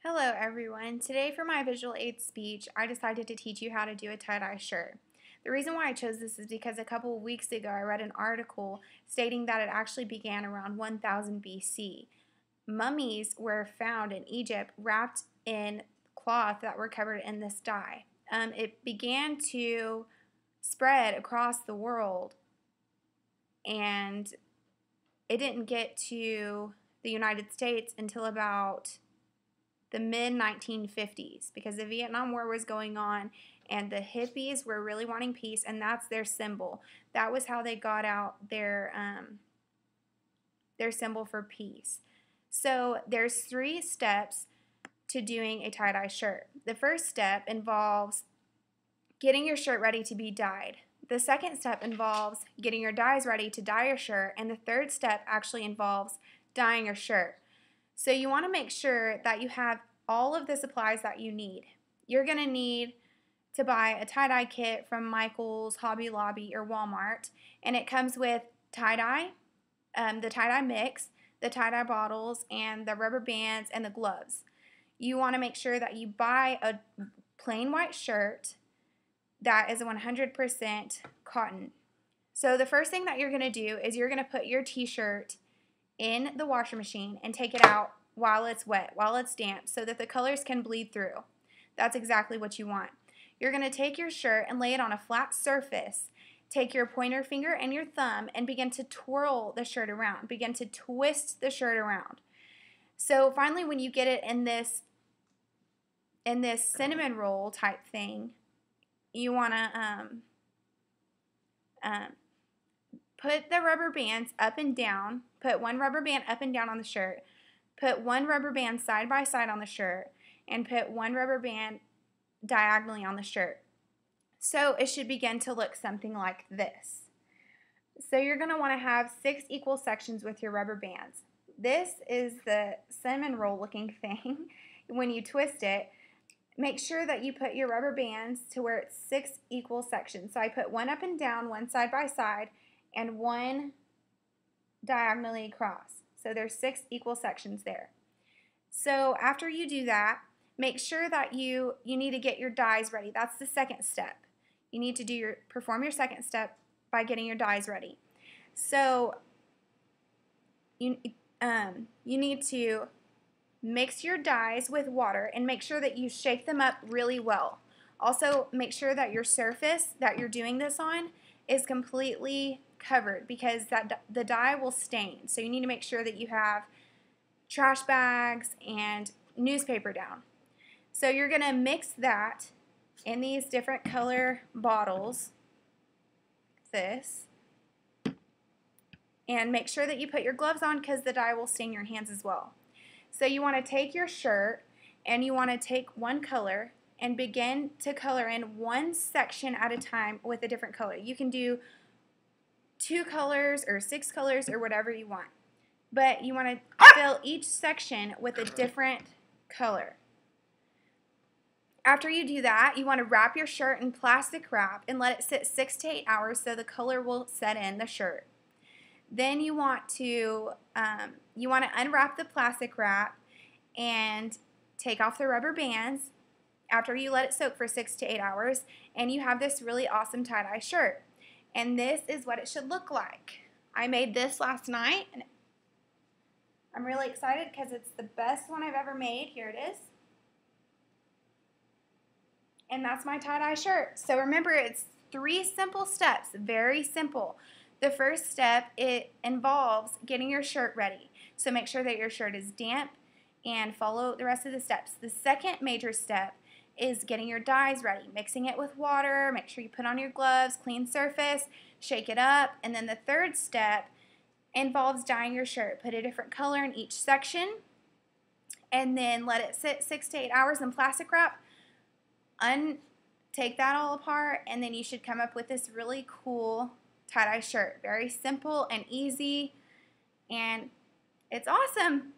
Hello everyone. Today for my visual aid speech, I decided to teach you how to do a tie-dye shirt. The reason why I chose this is because a couple of weeks ago I read an article stating that it actually began around 1000 BC. Mummies were found in Egypt wrapped in cloth that were covered in this dye. It began to spread across the world, and it didn't get to the United States until about the mid-1950s, because the Vietnam War was going on and the hippies were really wanting peace, and that's their symbol. That was how they got out their symbol for peace. So there's 3 steps to doing a tie-dye shirt. The first step involves getting your shirt ready to be dyed. The second step involves getting your dyes ready to dye your shirt, and the third step actually involves dyeing your shirt. So you want to make sure that you have all of the supplies that you need. You're going to need to buy a tie-dye kit from Michael's, Hobby Lobby, or Walmart, and it comes with tie-dye, the tie-dye mix, the tie-dye bottles, and the rubber bands and the gloves. You want to make sure that you buy a plain white shirt that is 100% cotton. So the first thing that you're going to do is you're going to put your t-shirt in the washer machine and take it out while it's wet, while it's damp, so that the colors can bleed through. That's exactly what you want. You're going to take your shirt and lay it on a flat surface. Take your pointer finger and your thumb and begin to twirl the shirt around. Begin to twist the shirt around. So finally, when you get it in this cinnamon roll type thing, you want to put the rubber bands up and down. Put one rubber band up and down on the shirt. Put one rubber band side by side on the shirt. And put one rubber band diagonally on the shirt. So it should begin to look something like this. So you're going to want to have 6 equal sections with your rubber bands. This is the cinnamon roll looking thing. When you twist it, make sure that you put your rubber bands to where it's 6 equal sections. So I put one up and down, one side by side, and one diagonally across. So there's 6 equal sections there. So after you do that, make sure that you need to get your dyes ready. That's the second step. You need to perform your second step by getting your dyes ready. So you need to mix your dyes with water and make sure that you shake them up really well. Also, make sure that your surface that you're doing this on is completely covered, because the dye will stain. So you need to make sure that you have trash bags and newspaper down. So you're going to mix that in these different color bottles, this, and make sure that you put your gloves on, because the dye will stain your hands as well. So you want to take your shirt and you want to take one color and begin to color in one section at a time with a different color. You can do 2 colors or 6 colors or whatever you want, but you want to fill each section with a different color. After you do that, you want to wrap your shirt in plastic wrap and let it sit 6 to 8 hours so the color will set in the shirt. Then you want to unwrap the plastic wrap and take off the rubber bands after you let it soak for 6 to 8 hours, and you have this really awesome tie-dye shirt. And this is what it should look like. I made this last night, and I'm really excited because it's the best one I've ever made. Here it is. And that's my tie-dye shirt. So remember, it's 3 simple steps, very simple. The first step, it involves getting your shirt ready. So make sure that your shirt is damp and follow the rest of the steps. The second major step is getting your dyes ready, mixing it with water, make sure you put on your gloves, clean surface, shake it up. And then the third step involves dyeing your shirt. Put a different color in each section and then let it sit 6 to 8 hours in plastic wrap. Take that all apart, and then you should come up with this really cool tie-dye shirt. Very simple and easy, and it's awesome.